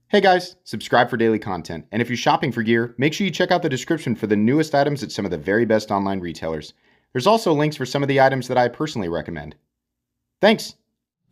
Hey guys, subscribe for daily content. And if you're shopping for gear, make sure you check out the description for the newest items at some of the very best online retailers. There's also links for some of the items that I personally recommend. Thanks!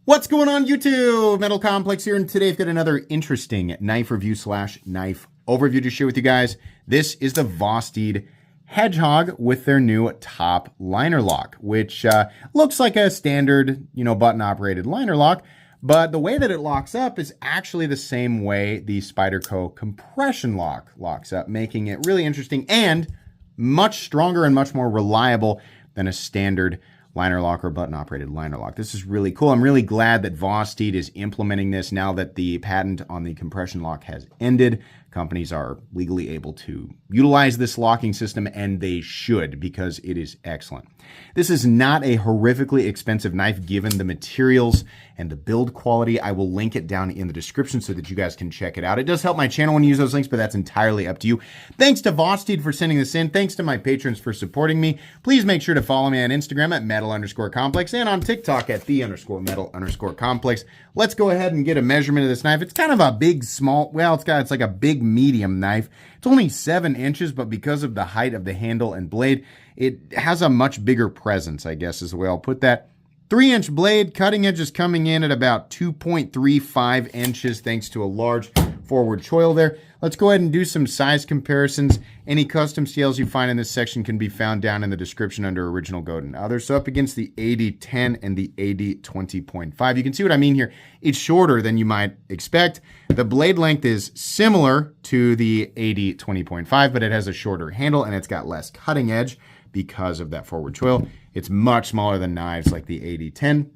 What's going on YouTube? Metal Complex here, and today I've got another interesting knife review / knife overview to share with you guys. This is the Vosteed Hedgehog with their new top liner lock, which looks like a standard, button-operated liner lock. But the way that it locks up is actually the same way the Spyderco compression lock locks up, making it really interesting and much stronger and much more reliable than a standard liner lock or button-operated liner lock. This is really cool. I'm really glad that Vosteed is implementing this now that the patent on the compression lock has ended. Companies are legally able to utilize this locking system, and they should, because it is excellent. This is not a horrifically expensive knife given the materials and the build quality. I will link it down in the description so that you guys can check it out. It does help my channel when you use those links, but that's entirely up to you. Thanks to Vosteed for sending this in. Thanks to my patrons for supporting me. Please make sure to follow me on Instagram at metal_complex and on TikTok at the_metal_complex. Let's go ahead and get a measurement of this knife. It's kind of a big, small, well, it's like a big medium knife. It's only 7 inches, but because of the height of the handle and blade, it has a much bigger presence, I guess is the way I'll put that. 3-inch blade, cutting edge is coming in at about 2.35 inches thanks to a large forward choil there. Let's go ahead and do some size comparisons. Any custom scales you find in this section can be found down in the description under Original Goat and Others. So up against the AD10 and the AD20.5. You can see what I mean here. It's shorter than you might expect. The blade length is similar to the AD20.5, but it has a shorter handle and it's got less cutting edge because of that forward choil. It's much smaller than knives like the AD10.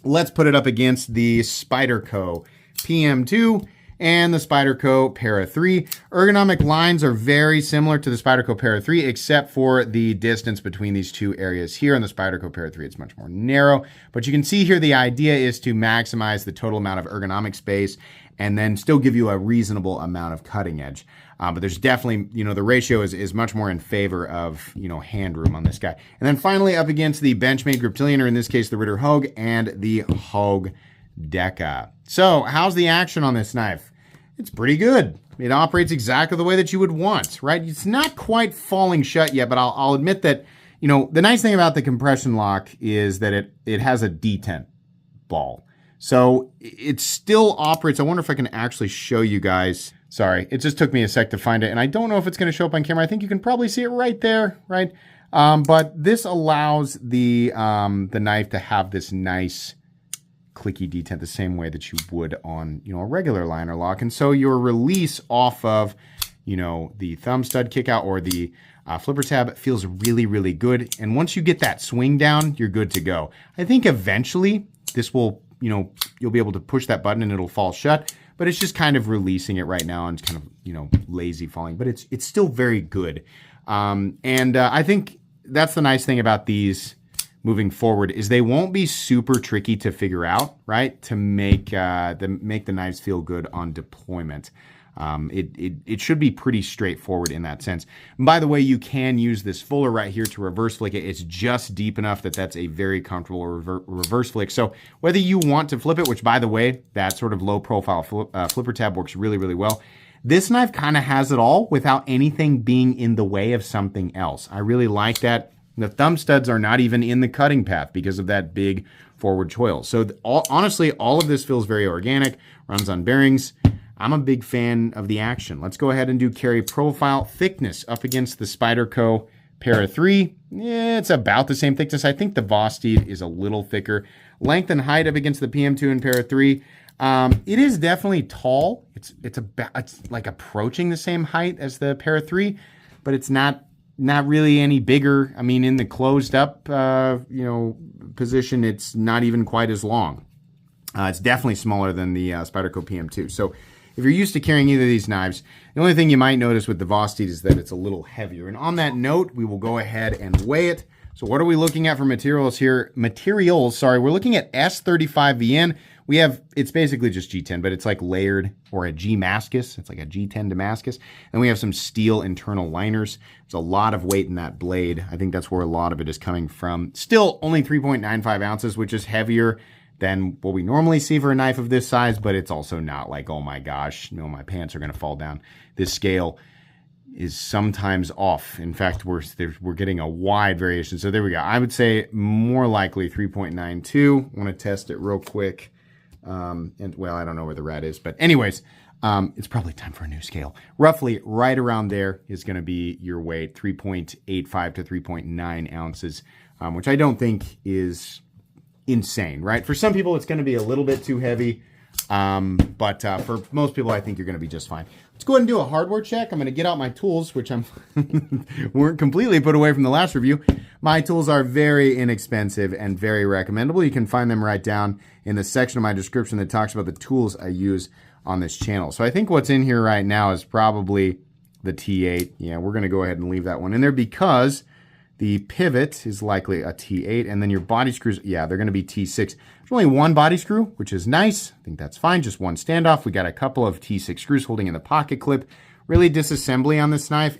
Let's put it up against the Spyderco PM2 and the Spyderco Para 3. Ergonomic lines are very similar to the Spyderco Para 3, except for the distance between these two areas here. On the Spyderco Para 3, it's much more narrow. But you can see here the idea is to maximize the total amount of ergonomic space and then still give you a reasonable amount of cutting edge. But there's definitely, the ratio is much more in favor of, hand room on this guy. And then finally up against the Benchmade Griptilian, or in this case, the Ritter Hogue and the Hogue Deca. So how's the action on this knife? It's pretty good. It operates exactly the way that you would want, right? It's not quite falling shut yet, but I'll admit that, the nice thing about the compression lock is that it has a detent ball. So it still operates. I wonder if I can actually show you guys. Sorry, it just took me a sec to find it, and I don't know if it's going to show up on camera. I think you can probably see it right there, right? But this allows the knife to have this nice clicky detent the same way that you would on, a regular liner lock. And so your release off of, the thumb stud kick out or the flipper tab feels really, really good. And once you get that swing down, you're good to go. I think eventually this will, you'll be able to push that button and it'll fall shut. But it's just kind of releasing it right now and it's kind of, lazy falling. But it's still very good. I think that's the nice thing about these moving forward is they won't be super tricky to figure out, right? To make the knives feel good on deployment. It should be pretty straightforward in that sense. And by the way, you can use this fuller right here to reverse flick it. It's just deep enough that that's a very comfortable reverse flick. So whether you want to flip it, which by the way, that sort of low profile flipper tab works really, really well. This knife kind of has it all without anything being in the way of something else. I really like that. The thumb studs are not even in the cutting path because of that big forward choil. So honestly, all of this feels very organic, runs on bearings. I'm a big fan of the action. Let's go ahead and do carry profile. Thickness up against the Spyderco Para 3. Yeah, it's about the same thickness. I think the Vosteed is a little thicker. Length and height up against the PM2 and Para 3. It is definitely tall. It's like approaching the same height as the Para 3, but it's not really any bigger. I mean, in the closed up, position, it's not even quite as long. It's definitely smaller than the Spyderco PM2. So if you're used to carrying either of these knives, the only thing you might notice with the Vosteed is that it's a little heavier. And on that note, we will go ahead and weigh it. So what are we looking at for materials here? We're looking at S35VN. It's basically just G10, but it's like layered, or a G-Mascus. It's like a G10 Damascus. And we have some steel internal liners. There's a lot of weight in that blade. I think that's where a lot of it is coming from. Still only 3.95 ounces, which is heavier than what we normally see for a knife of this size, but it's also not like, oh my gosh, my pants are going to fall down. This scale is sometimes off. In fact, we're getting a wide variation. So there we go. I would say more likely 3.92. I want to test it real quick. And well, I don't know where the rat is, but anyways, it's probably time for a new scale. Roughly right around there is going to be your weight, 3.85 to 3.9 ounces, which I don't think is insane, right? For some people, it's going to be a little bit too heavy, but for most people, I think you're going to be just fine. Let's go ahead and do a hardware check. I'm going to get out my tools, which weren't completely put away from the last review. My tools are very inexpensive and very recommendable. You can find them right down in the section of my description that talks about the tools I use on this channel. So I think what's in here right now is probably the T8. Yeah, we're going to go ahead and leave that one in there because the pivot is likely a T8, and then your body screws, yeah, they're going to be T6. There's only one body screw, which is nice. I think that's fine, just one standoff. We got a couple of T6 screws holding in the pocket clip. Really, disassembly on this knife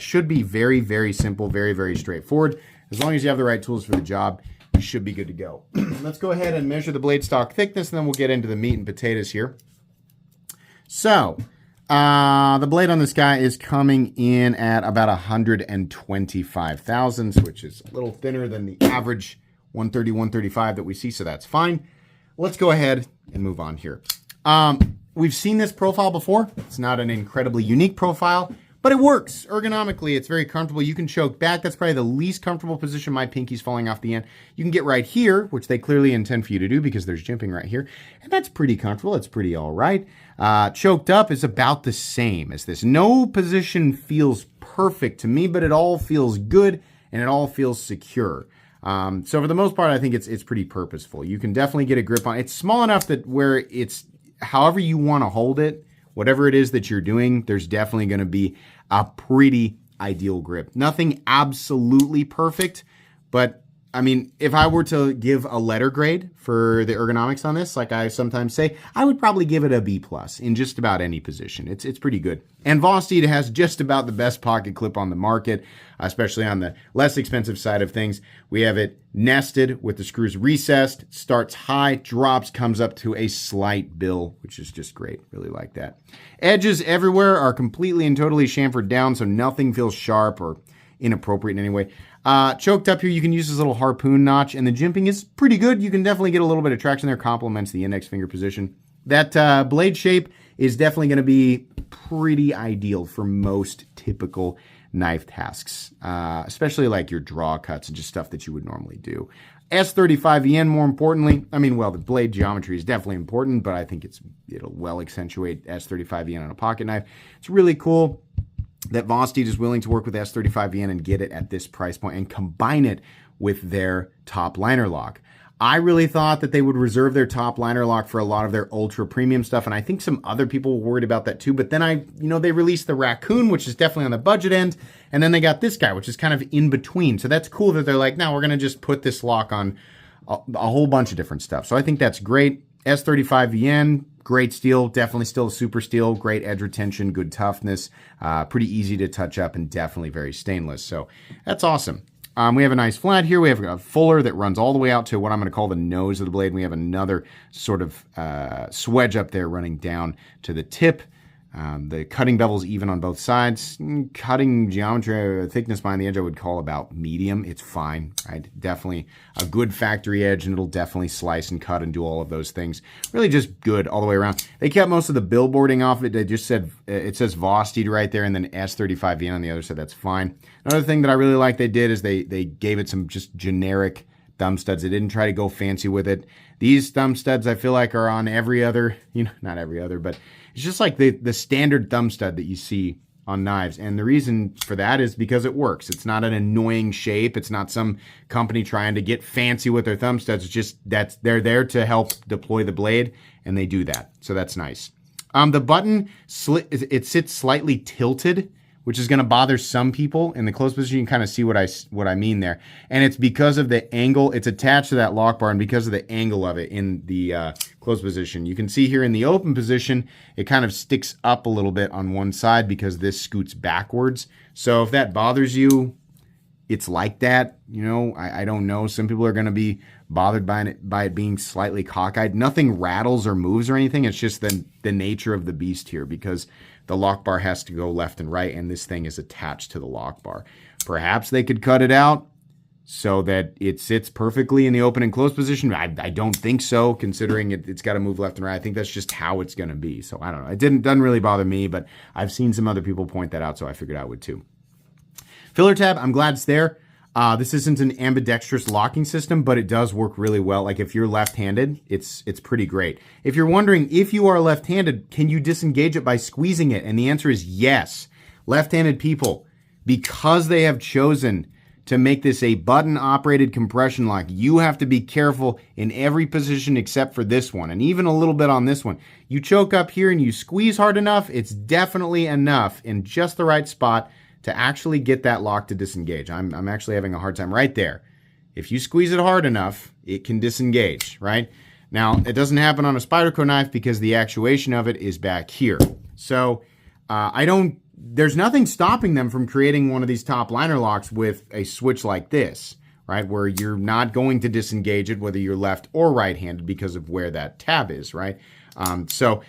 should be very, very simple, very, very straightforward. As long as you have the right tools for the job, you should be good to go. Let's go ahead and measure the blade stock thickness, and then we'll get into the meat and potatoes here. So, the blade on this guy is coming in at about 125 thousandths, which is a little thinner than the average 130, 135 that we see, so that's fine. Let's go ahead and move on here. We've seen this profile before. It's not an incredibly unique profile, but it works. Ergonomically, it's very comfortable. You can choke back. That's probably the least comfortable position. My pinky's falling off the end. You can get right here, which they clearly intend for you to do because there's jimping right here, and that's pretty comfortable. It's pretty all right. Choked up is about the same as this. No position feels perfect to me, but it all feels good and it all feels secure. So for the most part, I think it's pretty purposeful. You can definitely get a grip on it. It's small enough that where it's however you want to hold it, whatever it is that you're doing, there's definitely going to be a pretty ideal grip. Nothing absolutely perfect, but I mean, if I were to give a letter grade for the ergonomics on this, like I sometimes say, I would probably give it a B+ in just about any position. It's pretty good. And Vosteed has just about the best pocket clip on the market, especially on the less expensive side of things. We have it nested with the screws recessed, starts high, drops, comes up to a slight bill, which is just great. Really like that. Edges everywhere are completely and totally chamfered down, so nothing feels sharp or inappropriate in any way. Choked up here, you can use this little harpoon notch, and the jimping is pretty good. You can definitely get a little bit of traction there, complements the index finger position. That blade shape is definitely going to be pretty ideal for most typical knife tasks, especially like your draw cuts and just stuff that you would normally do. S35VN, more importantly, I mean, well, the blade geometry is definitely important, but I think it'll well accentuate S35VN on a pocket knife. It's really cool that Vosteed is willing to work with S35VN and get it at this price point and combine it with their top liner lock. I really thought that they would reserve their top liner lock for a lot of their ultra premium stuff, and I think some other people were worried about that too, but then they released the Raccoon, which is definitely on the budget end, and then they got this guy, which is kind of in between. So that's cool that they're like, no, we're going to just put this lock on a whole bunch of different stuff. So I think that's great. S35VN, great steel, definitely still a super steel, great edge retention, good toughness, pretty easy to touch up, and definitely very stainless. So that's awesome. We have a nice flat here. We have a fuller that runs all the way out to what I'm going to call the nose of the blade. And we have another sort of swedge up there running down to the tip. The cutting bevel's even on both sides. Cutting geometry, thickness behind the edge, I would call about medium. It's fine, right? Definitely a good factory edge, and it'll definitely slice and cut and do all of those things. Really just good all the way around. They kept most of the billboarding off it. They just said, it says Vosteed right there, and then S35VN on the other side. That's fine. Another thing that I really like they did is they gave it some just generic thumb studs. They didn't try to go fancy with it. These thumb studs, I feel like, are on every other, not every other, but it's just like the standard thumb stud that you see on knives. And the reason for that is because it works. It's not an annoying shape. It's not some company trying to get fancy with their thumb studs. It's just they're there to help deploy the blade, and they do that. So that's nice. The button, it sits slightly tilted, which is going to bother some people. In the closed position, you can kind of see what I mean there. And it's because of the angle. It's attached to that lock bar, and because of the angle of it in the closed position. You can see here in the open position, it kind of sticks up a little bit on one side because this scoots backwards. So if that bothers you, it's like that. You know, I don't know. Some people are going to be bothered by it being slightly cockeyed. Nothing rattles or moves or anything. It's just the nature of the beast here, because the lock bar has to go left and right, and this thing is attached to the lock bar. Perhaps they could cut it out so that it sits perfectly in the open and close position. I don't think so, considering it's got to move left and right. I think that's just how it's going to be. So I don't know. It doesn't really bother me, but I've seen some other people point that out, so I figured I would too. Filler tab, I'm glad it's there. This isn't an ambidextrous locking system, but it does work really well. Like if you're left-handed, it's pretty great. If you're wondering if you are left-handed, can you disengage it by squeezing it? And the answer is yes. Left-handed people, because they have chosen to make this a button-operated compression lock, you have to be careful in every position except for this one, and even a little bit on this one. You choke up here and you squeeze hard enough, it's definitely enough in just the right spot to actually get that lock to disengage. I'm actually having a hard time right there. If you squeeze it hard enough, it can disengage, right? Now, it doesn't happen on a Spyderco knife because the actuation of it is back here. So there's nothing stopping them from creating one of these top liner locks with a switch like this, right? Where you're not going to disengage it, whether you're left or right-handed, because of where that tab is, right? So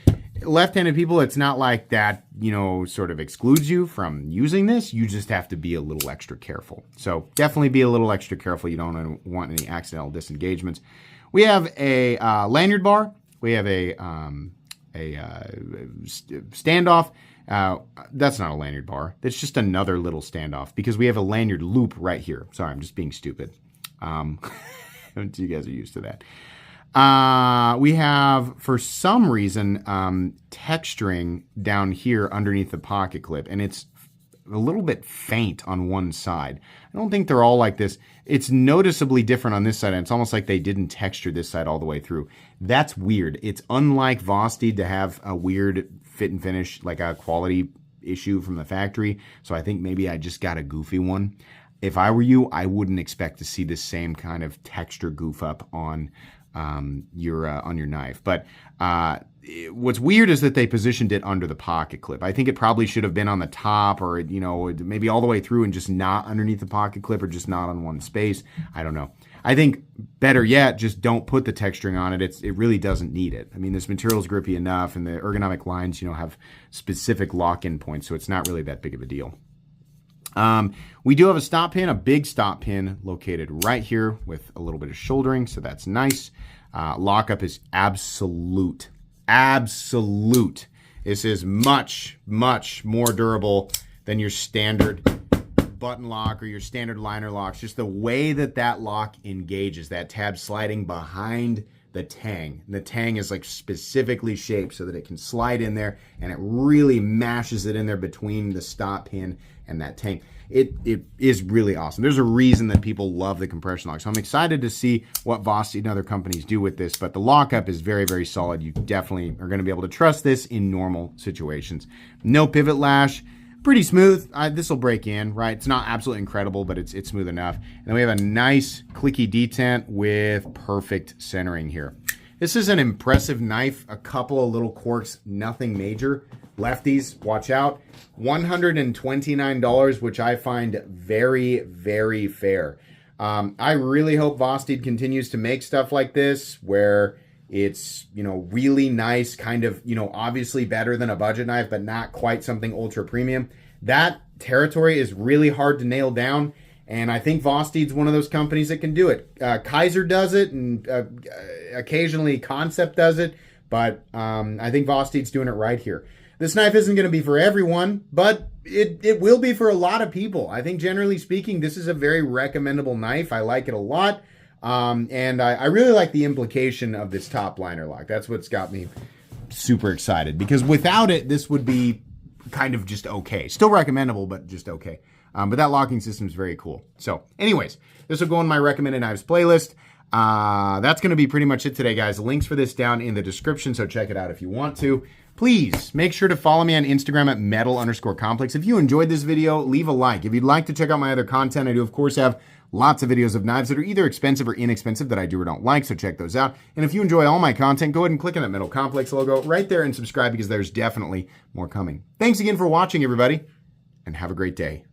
left-handed people, it's not like that, you know, sort of excludes you from using this. You just have to be a little extra careful. So definitely be a little extra careful. You don't want any accidental disengagements. We have a lanyard bar. We have a standoff. That's not a lanyard bar. That's just another little standoff, because we have a lanyard loop right here. Sorry, I'm just being stupid. You guys are used to that. We have, for some reason, texturing down here underneath the pocket clip, and it's a little bit faint on one side. I don't think they're all like this. It's noticeably different on this side, and it's almost like they didn't texture this side all the way through. That's weird. It's unlike Vosteed to have a weird fit and finish, like a quality issue from the factory. So I think maybe I just got a goofy one. If I were you, I wouldn't expect to see this same kind of texture goof up on your knife. But what's weird is that they positioned it under the pocket clip. I think it probably should have been on the top, or, you know, maybe all the way through and just not underneath the pocket clip, or just not on one space. I don't know. I think better yet, just don't put the texturing on it. It really doesn't need it. I mean, this material is grippy enough, and the ergonomic lines, you know, have specific lock-in points, so it's not really that big of a deal. We do have a stop pin, a big stop pin located right here with a little bit of shouldering, so that's nice. Lockup is absolute. This is much, much more durable than your standard button lock or your standard liner locks. Just the way that lock engages, that tab sliding behind the tang. The tang is like specifically shaped so that it can slide in there, and it really mashes it in there between the stop pin and that tang. It is really awesome. There's a reason that people love the compression lock. So I'm excited to see what Vosteed and other companies do with this, but the lockup is very, very solid. You definitely are going to be able to trust this in normal situations. No pivot lash. Pretty smooth. This will break in, right? It's not absolutely incredible, but it's smooth enough. And then we have a nice clicky detent with perfect centering here. This is an impressive knife. A couple of little quirks, nothing major. Lefties, watch out. $129, which I find very, very fair. I really hope Vosteed continues to make stuff like this, where it's, you know, really nice, kind of, you know, obviously better than a budget knife, but not quite something ultra premium. That territory is really hard to nail down, and I think Vosteed's one of those companies that can do it. Kaiser does it, and occasionally Concept does it, but I think Vosteed's doing it right here. This knife isn't going to be for everyone, but it will be for a lot of people. I think, generally speaking, this is a very recommendable knife. I like it a lot. And I really like the implication of this top liner lock. That's what's got me super excited, because without it, this would be kind of just okay. Still recommendable, but just okay. But that locking system is very cool. So anyways, this will go in my recommended knives playlist. That's going to be pretty much it today, guys. Links for this down in the description, so check it out if you want to. Please make sure to follow me on Instagram at metal_complex. If you enjoyed this video, leave a like. If you'd like to check out my other content, I do, of course, have lots of videos of knives that are either expensive or inexpensive that I do or don't like, so check those out. And if you enjoy all my content, go ahead and click on that Metal Complex logo right there and subscribe, because there's definitely more coming. Thanks again for watching, everybody, and have a great day.